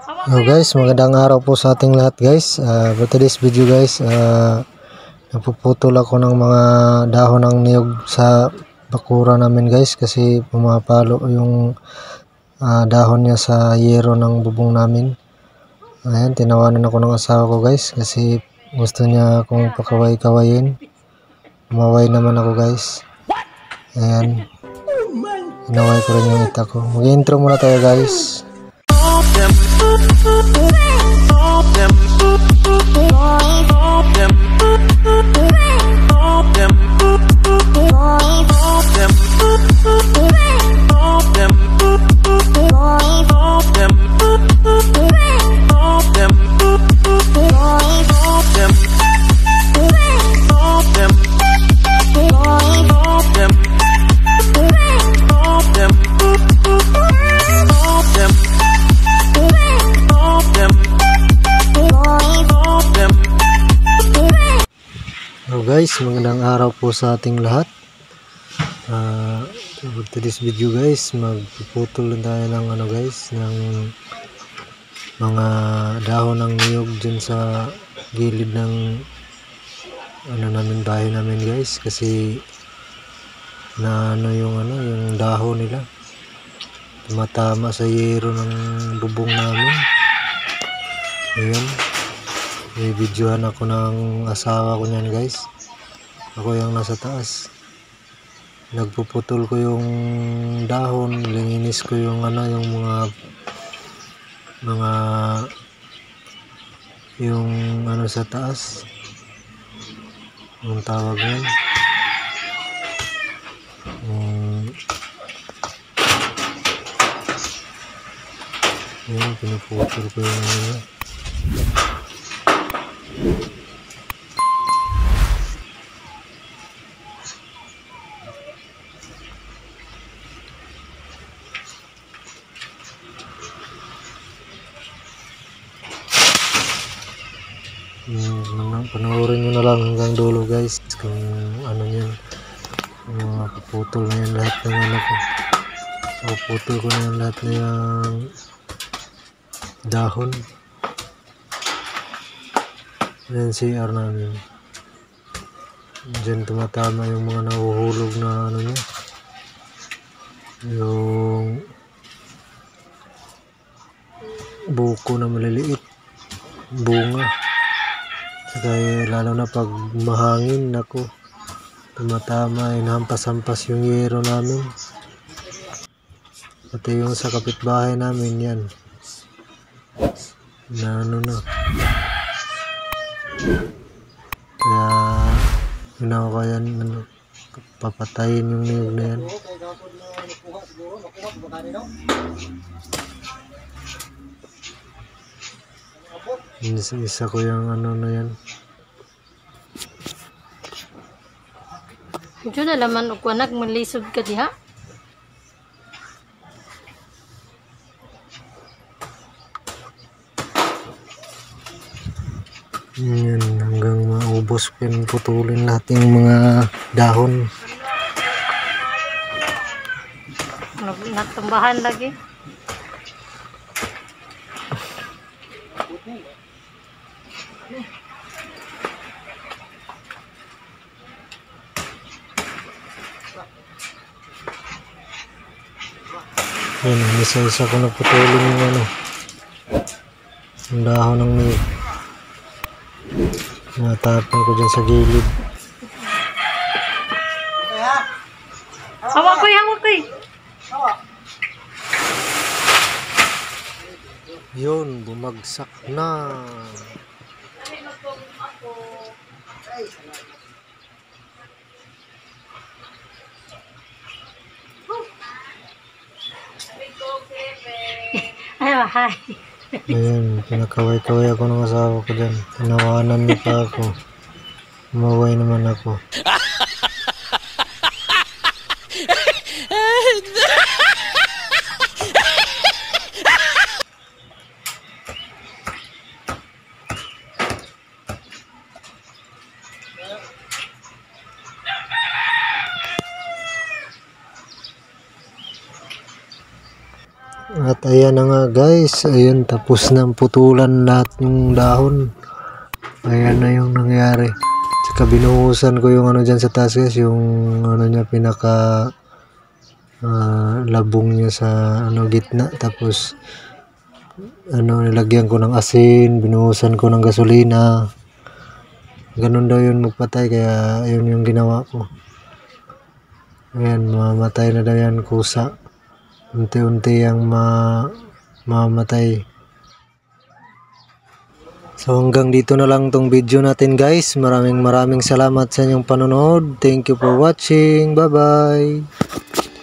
Hello guys, magandang araw po sa ating lahat guys. For today's video guys, nagpuputol ako ng mga dahon ng niyog sa bakura namin guys kasi pumapalo yung dahon niya sa yero ng bubong namin. Ayan, tinawanan ako ng asawa ko guys kasi gusto niya akong pakaway-kawayin. Umaway naman ako guys. Ayan, inaway ko rin yung ita ko. Mag-intro muna tayo guys. Guys, magandang araw po sa ating lahat. For today's video guys, magpuputol tayo ng ng mga dahon ng niyog dyan sa gilid ng namin, bahay namin guys, kasi yung dahon nila tumatama sa yero ng bubong namin. Ayan, may videohan ako ng asawa ko niyan guys. Ako yung nasa taas, nagpuputol ko yung dahon, lininis ko yung yung sa taas, yung tawag yan, yun, pinuputol ko yung panoorin nyo na lang hanggang dulo guys kung yan, puputol na yan lahat ng ko. Puputol ko na yan lahat ng dahon. Yan CR namin, dyan tumatama yung mga nahuhulog na niya, yung buko na maliliit, bunga. Kaya lalo na pag mahangin, naku, tumatama, inhampas-hampas yung yero namin. Pati yung sa kapitbahay namin yan na na. Kaya ginawa ko yan, papatayin yung niyog na yan. Isa ko yung na yan. Ito na laman o kwanak, malisod ka diha. Yan, hanggang maubos ko yan, putulin lahat yung mga dahon. Natambahan lagi. Yan, isa-isa ko naputulin yung yung dahon ng niyog. Natapon ko dyan sa gilid. Hawak ko. Yun, bumagsak na. Ay. Ayan, pinakaway-kaway ako ng asawa ko dyan. Tinawanan niya pa ako. Umaway naman ako. At ayan na nga guys, ayun tapos na putulan lahat ng dahon. Ayan na yung nangyari. Tsaka binuhusan ko yung ano dyan sa taas guys, yung ano niya pinaka labong niya sa ano gitna. Tapos ano nilagyan ko ng asin, binuhusan ko ng gasolina. Ganun daw yun magpatay, kaya yun yung ginawa ko. Ayan, mamatay na daw yan kusa. Unti-unti yung mamatay. So hanggang dito na lang tong video natin guys. Maraming salamat sa inyong panonood. Thank you for watching. Bye bye.